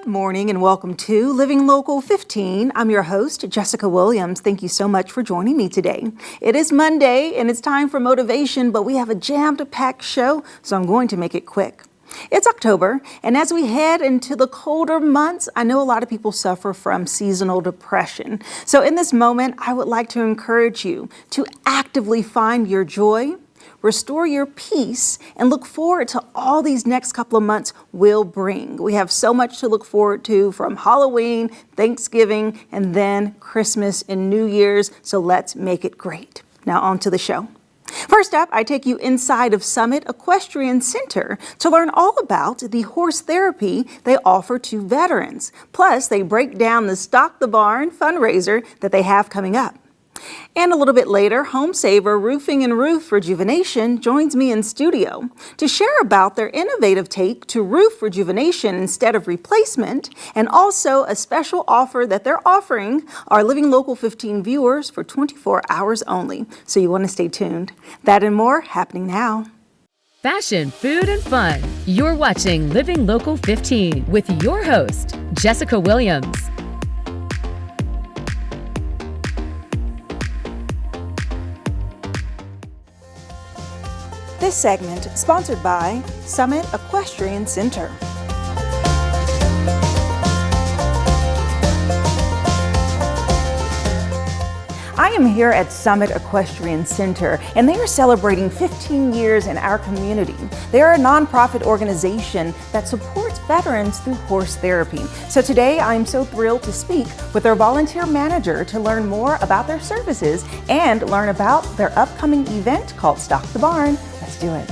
Good morning and welcome to Living Local 15. I'm your host, Jessica Williams. Thank you so much for joining me today. It is Monday and it's time for motivation, but we have a jammed-packed show, so I'm going to make it quick. It's October, and as we head into the colder months, I know a lot of people suffer from seasonal depression. So in this moment, I would like to encourage you to actively find your joy, restore your peace, and look forward to all these next couple of months will bring. We have so much to look forward to, from Halloween, Thanksgiving, and then Christmas and New Year's, so let's make it great. Now on to the show. First up, I take you inside of Summit Equestrian Center to learn all about the horse therapy they offer to veterans. Plus, they break down the Stock the Barn fundraiser that they have coming up. And a little bit later, HomeSaver Roofing and Roof Rejuvenation joins me in studio to share about their innovative take to roof rejuvenation instead of replacement, and also a special offer that they're offering our Living Local 15 viewers for 24 hours only. So you want to stay tuned. That and more happening now. Fashion, food, and fun. You're watching Living Local 15 with your host, Jessica Williams. This segment sponsored by Summit Equestrian Center. I am here at Summit Equestrian Center, and they are celebrating 15 years in our community. They are a nonprofit organization that supports veterans through horse therapy. So today, I'm so thrilled to speak with their volunteer manager to learn more about their services and learn about their upcoming event called Stock the Barn. Let's do it.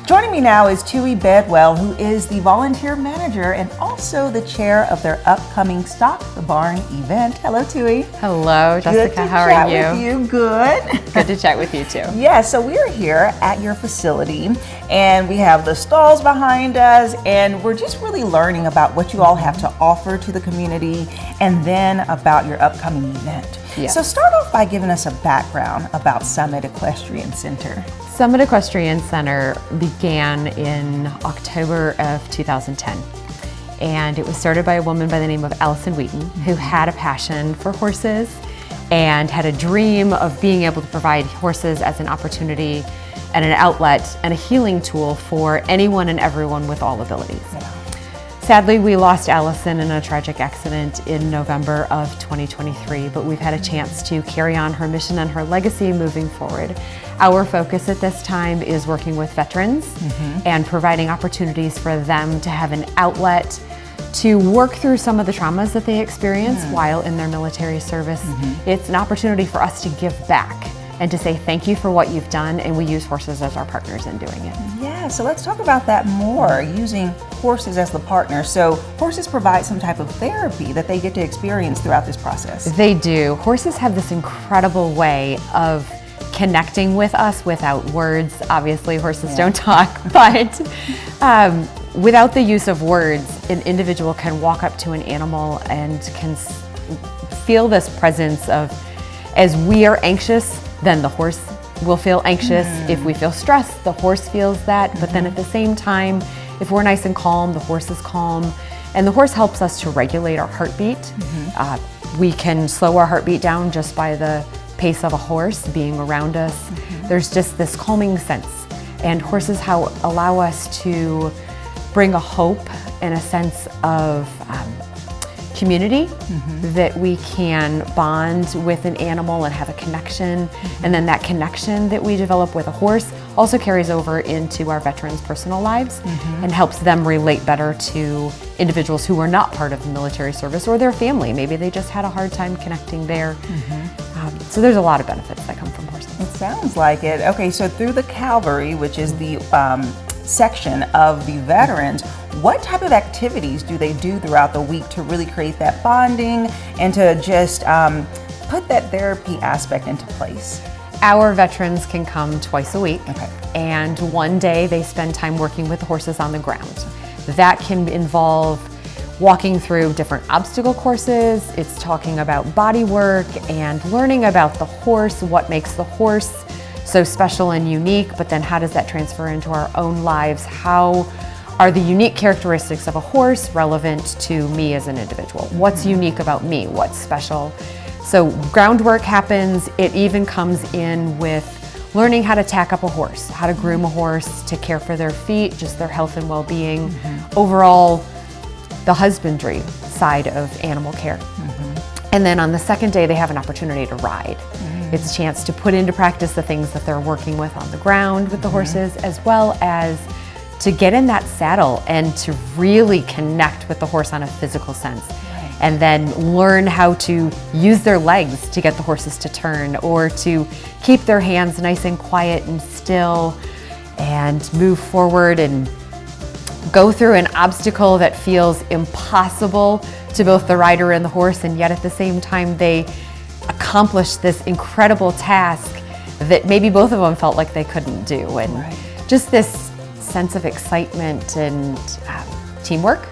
Joining me now is Tui Bedwell, who is the volunteer manager and also the chair of their upcoming Stock the Barn event. Hello, Tui. Hello, Jessica. How are you? Good to chat with you. Good. Good to chat with you too. Yeah, so we're here at your facility, and we have the stalls behind us, and we're just really learning about what you all have to offer to the community, and then about your upcoming event. Yes. So start off by giving us a background about Summit Equestrian Center. Summit Equestrian Center began in October of 2010. And it was started by a woman by the name of Allison Wheaton, who had a passion for horses and had a dream of being able to provide horses as an opportunity and an outlet and a healing tool for anyone and everyone with all abilities. Yeah. Sadly, we lost Allison in a tragic accident in November of 2023, but we've had a chance to carry on her mission and her legacy moving forward. Our focus at this time is working with veterans and providing opportunities for them to have an outlet to work through some of the traumas that they experience while in their military service. It's an opportunity for us to give back and to say thank you for what you've done, and we use horses as our partners in doing it. Yeah, so let's talk about that more, using horses as the partner. So horses provide some type of therapy that they get to experience throughout this process. They do. Horses have this incredible way of connecting with us without words. Obviously, horses don't talk, but without the use of words, an individual can walk up to an animal and can feel this presence of, as we are anxious, then the horse will feel anxious. If we feel stressed, the horse feels that. But then at the same time, if we're nice and calm, the horse is calm. And the horse helps us to regulate our heartbeat. We can slow our heartbeat down just by the pace of a horse being around us. There's just this calming sense. And horses allow us to bring a hope and a sense of community, that we can bond with an animal and have a connection. And then that connection that we develop with a horse also carries over into our veterans' personal lives and helps them relate better to individuals who are not part of the military service or their family. Maybe they just had a hard time connecting there. So there's a lot of benefits that come from horses. It sounds like it. Okay, so through the Calvary, which is the section of the veterans, what type of activities do they do throughout the week to really create that bonding and to just put that therapy aspect into place? Our veterans can come twice a week, Okay. and one day they spend time working with the horses on the ground. That can involve walking through different obstacle courses. It's talking about body work and learning about the horse, what makes the horse so special and unique, but then how does that transfer into our own lives? How are the unique characteristics of a horse relevant to me as an individual? What's unique about me? What's special? So groundwork happens. It even comes in with learning how to tack up a horse, how to groom a horse, to care for their feet, just their health and well-being. Overall, the husbandry side of animal care. And then on the second day, they have an opportunity to ride. It's a chance to put into practice the things that they're working with on the ground with the horses, as well as to get in that saddle and to really connect with the horse on a physical sense. And then learn how to use their legs to get the horses to turn, or to keep their hands nice and quiet and still, and move forward and go through an obstacle that feels impossible to both the rider and the horse, and yet at the same time they accomplish this incredible task that maybe both of them felt like they couldn't do. And just this sense of excitement and teamwork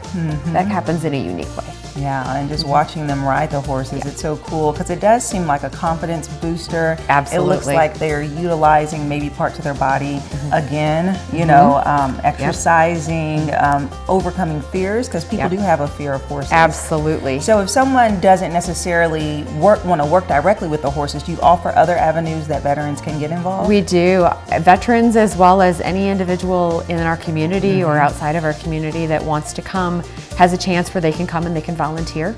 that happens in a unique way. Yeah, and just watching them ride the horses, it's so cool because it does seem like a confidence booster. Absolutely. It looks like they're utilizing maybe parts of their body again, you know, exercising, overcoming fears, because people do have a fear of horses. Absolutely. So if someone doesn't necessarily want to work directly with the horses, do you offer other avenues that veterans can get involved? We do. Veterans, as well as any individual in our community or outside of our community that wants to come, has a chance where they can come and they can volunteer.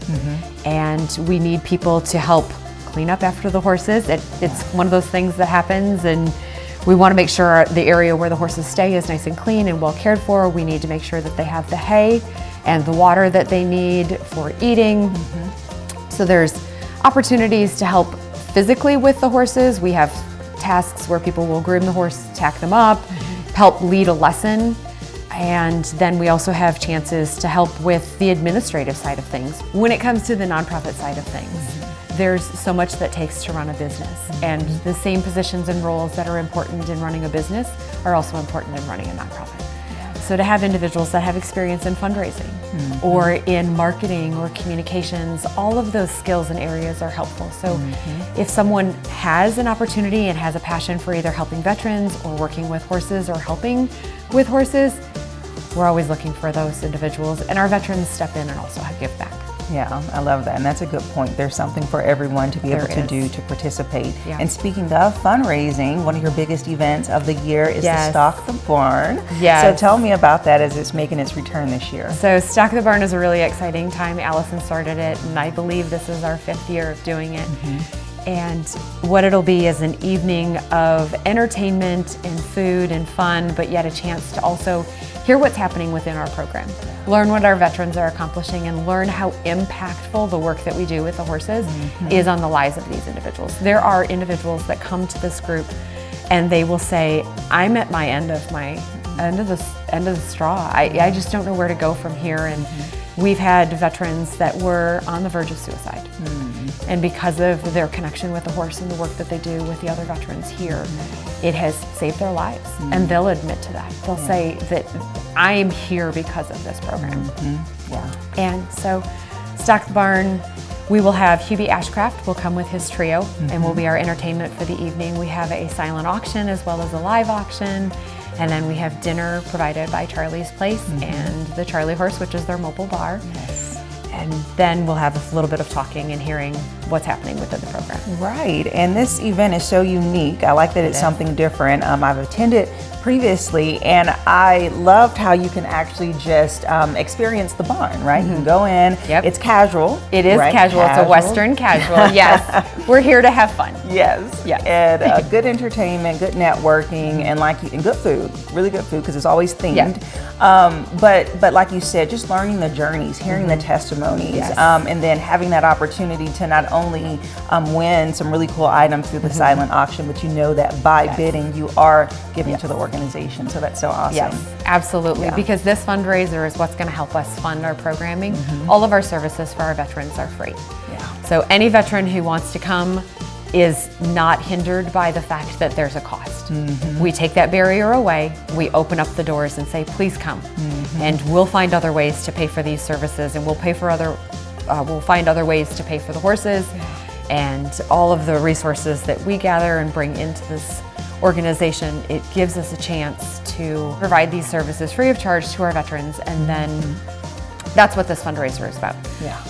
And we need people to help clean up after the horses. It's one of those things that happens, and we want to make sure the area where the horses stay is nice and clean and well cared for. We need to make sure that they have the hay and the water that they need for eating. So there's opportunities to help physically with the horses. We have tasks where people will groom the horse, tack them up, help lead a lesson. And then we also have chances to help with the administrative side of things. When it comes to the nonprofit side of things, there's so much that takes to run a business. And the same positions and roles that are important in running a business are also important in running a nonprofit. So to have individuals that have experience in fundraising or in marketing or communications, all of those skills and areas are helpful. So if someone has an opportunity and has a passion for either helping veterans or working with horses or helping with horses, we're always looking for those individuals, and our veterans step in and also give back. Yeah, I love that, and that's a good point. There's something for everyone to be able to do to participate. And speaking of fundraising, one of your biggest events of the year is to Stock the Barn. So tell me about that as it's making its return this year. So Stock the Barn is a really exciting time. Allison started it, and I believe this is our 5th year of doing it. And what it'll be is an evening of entertainment and food and fun, but yet a chance to also hear what's happening within our program. Learn what our veterans are accomplishing and learn how impactful the work that we do with the horses is on the lives of these individuals. There are individuals that come to this group and they will say, I'm at my end of the straw. I just don't know where to go from here. And we've had veterans that were on the verge of suicide. And because of their connection with the horse and the work that they do with the other veterans here, it has saved their lives. And they'll admit to that. They'll say that I am here because of this program. And so Stock the Barn, we will have Hubie Ashcraft will come with his trio and will be our entertainment for the evening. We have a silent auction as well as a live auction. And then we have dinner provided by Charlie's Place and the Charlie Horse, which is their mobile bar. And then we'll have a little bit of talking and hearing what's happening within the program. Right, and this event is so unique. I like that it's something different. I've attended previously, and I loved how you can actually just experience the barn, right? You can go in, it's casual. It is casual, it's a Western casual, yes. We're here to have fun. Yes, and good entertainment, good networking, and and good food, really good food, because it's always themed. But like you said, just learning the journeys, hearing the testimonies, and then having that opportunity to not only win some really cool items through the silent auction, but you know that by bidding, you are giving to the organization. So that's so awesome. Yes, absolutely. Because this fundraiser is what's going to help us fund our programming. All of our services for our veterans are free. So any veteran who wants to come is not hindered by the fact that there's a cost. We take that barrier away, we open up the doors and say, please come. And we'll find other ways to pay for these services, and we'll find other ways to pay for the horses and all of the resources that we gather and bring into this organization. It gives us a chance to provide these services free of charge to our veterans, and then that's what this fundraiser is about.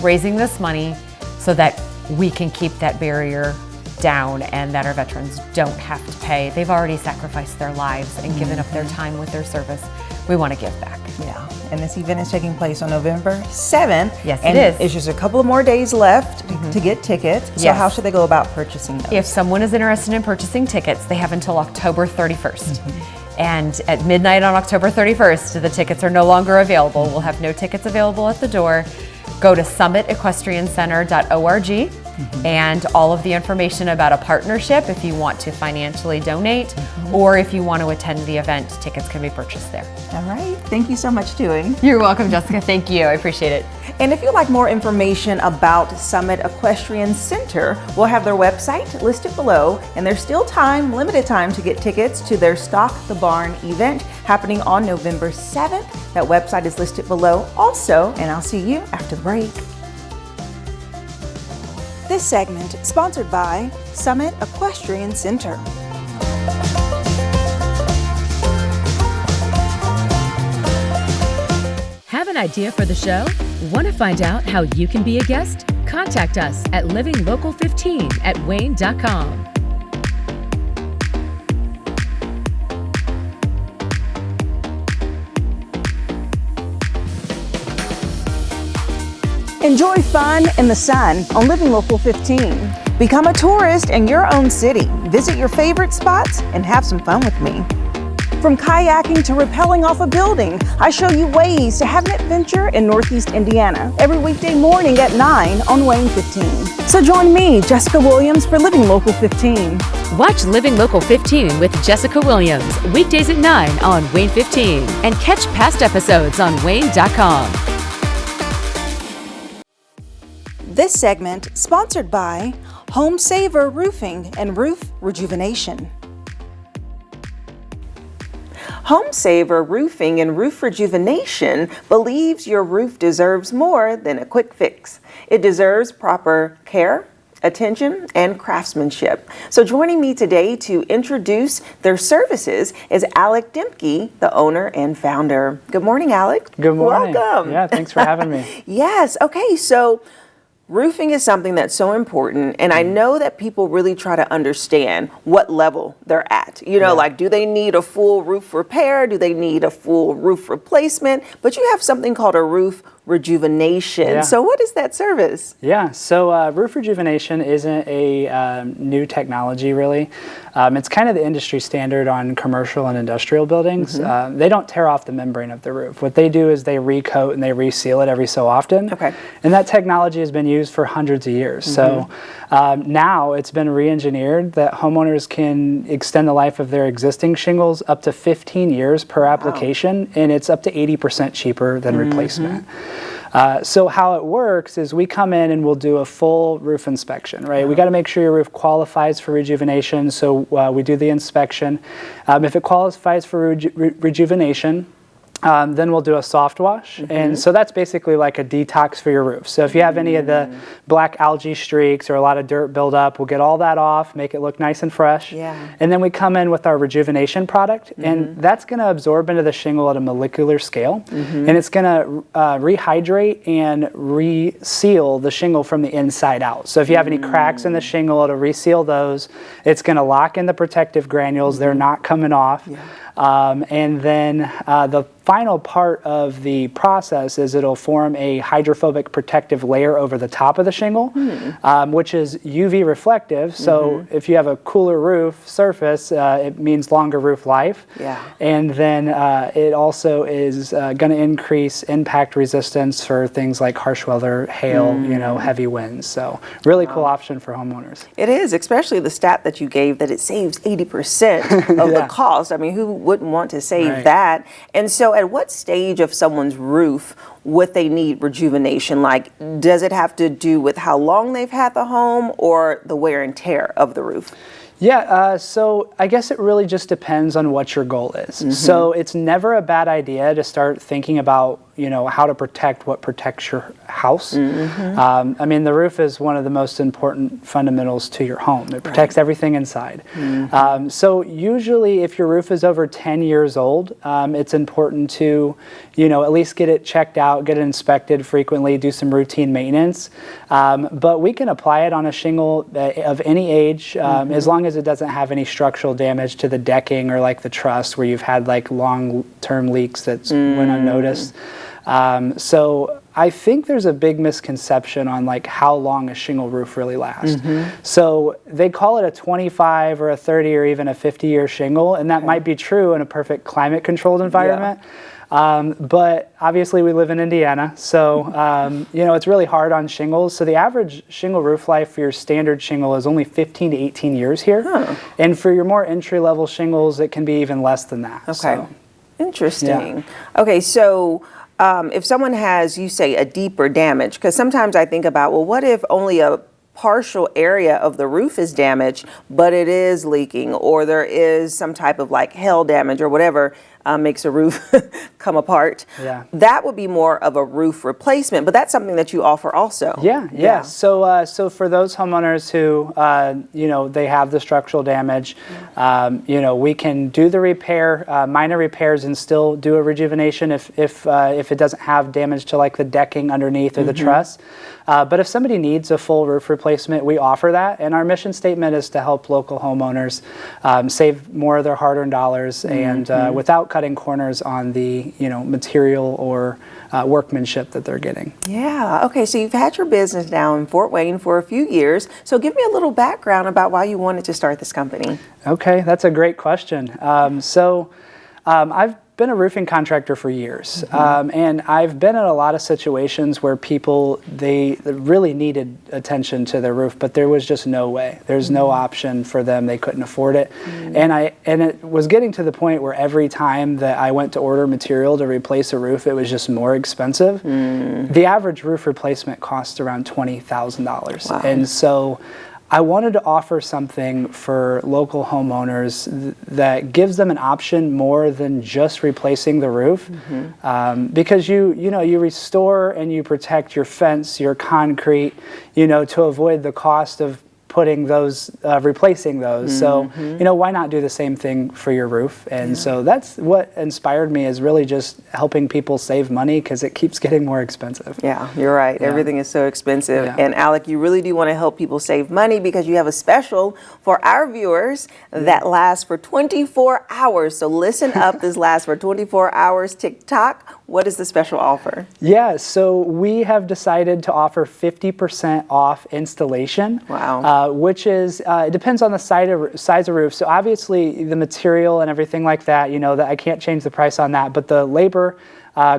Raising this money so that we can keep that barrier down and that our veterans don't have to pay. They've already sacrificed their lives and given up their time with their service. We want to give back. Yeah, and this event is taking place on November 7th. Yes, and it is. It's just a couple of more days left to get tickets. So how should they go about purchasing those? If someone is interested in purchasing tickets, they have until October 31st. And at midnight on October 31st, the tickets are no longer available. We'll have no tickets available at the door. Go to summitequestriancenter.org. And all of the information about a partnership, if you want to financially donate, or if you want to attend the event, tickets can be purchased there. All right. Thank you so much, Dewey. You're welcome, Jessica. Thank you. I appreciate it. And if you'd like more information about Summit Equestrian Center, we'll have their website listed below. And there's still time, limited time, to get tickets to their Stock the Barn event happening on November 7th. That website is listed below also, and I'll see you after the break. This segment is sponsored by Summit Equestrian Center. Have an idea for the show? Want to find out how you can be a guest? Contact us at livinglocal15@wayne.com. Enjoy fun in the sun on Living Local 15. Become a tourist in your own city. Visit your favorite spots and have some fun with me. From kayaking to rappelling off a building, I show you ways to have an adventure in Northeast Indiana every weekday morning at 9 on Wayne 15. So join me, Jessica Williams, for Living Local 15. Watch Living Local 15 with Jessica Williams weekdays at 9 on Wayne 15, and catch past episodes on wayne.com. This segment sponsored by HomeSaver Roofing and Roof Rejuvenation. HomeSaver Roofing and Roof Rejuvenation believes your roof deserves more than a quick fix. It deserves proper care, attention, and craftsmanship. So joining me today to introduce their services is Alec Dempke, the owner and founder. Good morning, Alec. Good morning. Welcome. Yeah, thanks for having me. Yes. Okay. So roofing is something that's so important, and I know that people really try to understand what level they're at. You know, like, do they need a full roof repair? Do they need a full roof replacement? But you have something called a roof rejuvenation. Yeah. So what is that service? Yeah, so roof rejuvenation isn't a new technology, really. It's kind of the industry standard on commercial and industrial buildings. They don't tear off the membrane of the roof. What they do is they recoat and they reseal it every so often. Okay. And that technology has been used for hundreds of years. So now it's been re-engineered that homeowners can extend the life of their existing shingles up to 15 years per application, and it's up to 80% cheaper than replacement. So how it works is we come in and we'll do a full roof inspection, right? We got to make sure your roof qualifies for rejuvenation, so we do the inspection. If it qualifies for rejuvenation, then we'll do a soft wash, and so that's basically like a detox for your roof. So if you have any of the black algae streaks or a lot of dirt buildup, we'll get all that off, make it look nice and fresh. And then we come in with our rejuvenation product, and that's going to absorb into the shingle at a molecular scale, and it's going to rehydrate and reseal the shingle from the inside out. So if you have any cracks in the shingle, it'll reseal those. It's going to lock in the protective granules. They're not coming off. And then the final part of the process is it'll form a hydrophobic protective layer over the top of the shingle, which is UV reflective. So if you have a cooler roof surface, it means longer roof life. And then it also is going to increase impact resistance for things like harsh weather, hail, you know, heavy winds. So really cool option for homeowners. It is, especially the stat that you gave that it saves 80% of the cost. I mean, who wouldn't want to save that? And so at at what stage of someone's roof would they need rejuvenation? Like, does it have to do with how long they've had the home or the wear and tear of the roof? Yeah, so I guess it really just depends on what your goal is. So it's never a bad idea to start thinking about, how to protect what protects your house. I mean, the roof is one of the most important fundamentals to your home. It protects everything inside. So usually if your roof is over 10 years old, it's important to, at least get it checked out, get it inspected frequently, do some routine maintenance. But we can apply it on a shingle of any age, as long as it doesn't have any structural damage to the decking or like the truss where you've had like long-term leaks that went unnoticed. So I think there's a big misconception on like how long a shingle roof really lasts. So they call it a 25 or a 30 or even a 50-year shingle, and that might be true in a perfect climate-controlled environment. But obviously we live in Indiana, so it's really hard on shingles. So the average shingle roof life for your standard shingle is only 15 to 18 years here. And for your more entry-level shingles, it can be even less than that. Okay. So, interesting. Okay, so if someone has, you say, a deeper damage, because sometimes I think about, well, what if only a partial area of the roof is damaged, but it is leaking, or there is some type of like hail damage or whatever makes a roof come apart. That would be more of a roof replacement, but that's something that you offer also. Yeah. So for those homeowners who, they have the structural damage, we can do the repair, minor repairs, and still do a rejuvenation if it doesn't have damage to like the decking underneath or the truss. But if somebody needs a full roof replacement, we offer that. And our mission statement is to help local homeowners save more of their hard-earned dollars and without cutting corners on the material or workmanship that they're getting. Yeah. Okay, so you've had your business now in Fort Wayne for a few years. So give me a little background about why you wanted to start this company. Okay, that's a great question. I've been a roofing contractor for years, and I've been in a lot of situations where people, they really needed attention to their roof, but there was just no way. There's no option for them. They couldn't afford it. And it was getting to the point where every time that I went to order material to replace a roof, it was just more expensive. The average roof replacement costs around $20,000. Wow. And so I wanted to offer something for local homeowners that gives them an option more than just replacing the roof, because you restore and you protect your fence, your concrete, to avoid the cost of putting those, replacing those. So, why not do the same thing for your roof? And so that's what inspired me, is really just helping people save money, because it keeps getting more expensive. Yeah, you're right. Everything is so expensive. And Alec, you really do want to help people save money, because you have a special for our viewers that lasts for 24 hours. So listen up, this lasts for 24 hours. TikTok, what is the special offer? Yeah, so we have decided to offer 50% off installation. Wow. Which is, it depends on the size of roof. So obviously the material and everything like that, that I can't change the price on that, but the labor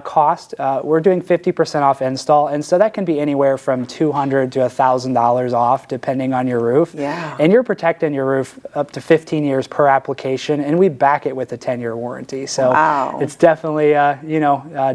cost, we're doing 50% off install, and so that can be anywhere from $200 to $1,000 off depending on your roof. Yeah. And you're protecting your roof up to 15 years per application, and we back it with a 10-year warranty. So it's definitely,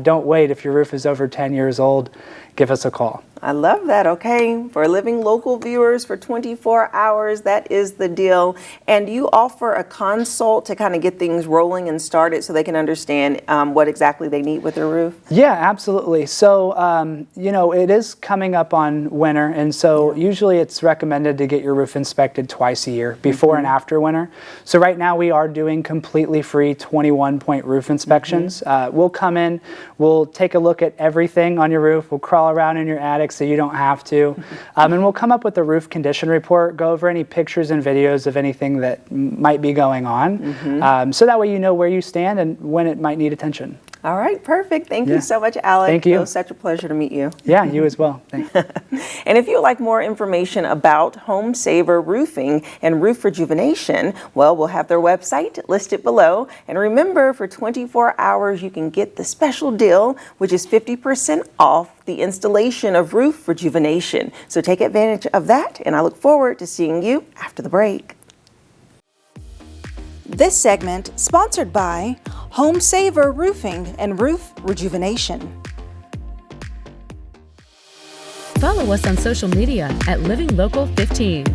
don't wait. If your roof is over 10 years old, give us a call. I love that. Okay, for living local viewers for 24 hours, that is the deal. And you offer a consult to kind of get things rolling and started so they can understand what exactly they need with their roof? Yeah, absolutely. So, it is coming up on winter, and so usually it's recommended to get your roof inspected twice a year, before and after winter. So right now we are doing completely free 21-point roof inspections. We'll come in, we'll take a look at everything on your roof, we'll crawl around in your attic so you don't have to. And we'll come up with a roof condition report, go over any pictures and videos of anything that might be going on. So that way you know where you stand and when it might need attention. All right, perfect. Thank you so much, Alec. Thank you. It was such a pleasure to meet you. Yeah, you as well. Thanks. And if you'd like more information about HomeSaver Roofing and roof rejuvenation, well, we'll have their website listed below. And remember, for 24 hours, you can get the special deal, which is 50% off the installation of roof rejuvenation. So take advantage of that, and I look forward to seeing you after the break. This segment sponsored by HomeSaver Roofing and Roof Rejuvenation. Follow us on social media at Living Local 15.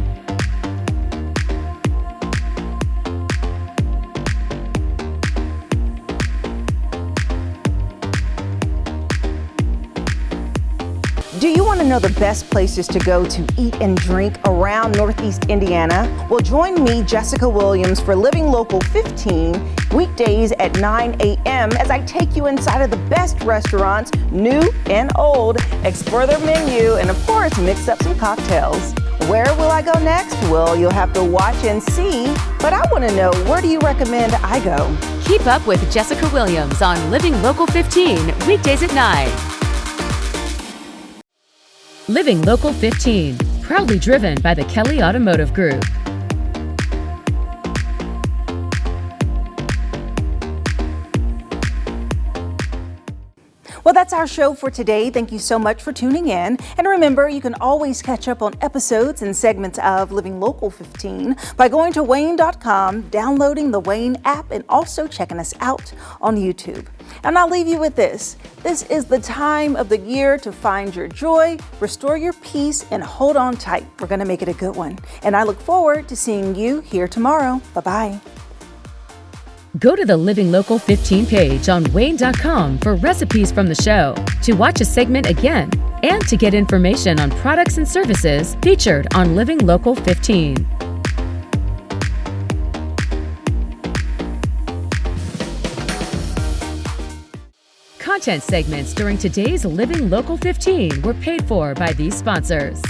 Do you want to know the best places to go to eat and drink around Northeast Indiana? Well, join me, Jessica Williams, for Living Local 15, weekdays at 9 a.m. as I take you inside of the best restaurants, new and old, explore their menu, and of course, mix up some cocktails. Where will I go next? Well, you'll have to watch and see, but I want to know, where do you recommend I go? Keep up with Jessica Williams on Living Local 15, weekdays at 9. Living Local 15, proudly driven by the Kelly Automotive Group. Well, that's our show for today. Thank you so much for tuning in. And remember, you can always catch up on episodes and segments of Living Local 15 by going to WANE.com, downloading the WANE app, and also checking us out on YouTube. And I'll leave you with this. This is the time of the year to find your joy, restore your peace, and hold on tight. We're going to make it a good one. And I look forward to seeing you here tomorrow. Bye-bye. Go to the Living Local 15 page on WANE.com for recipes from the show, to watch a segment again, and to get information on products and services featured on Living Local 15. Content segments during today's Living Local 15 were paid for by these sponsors.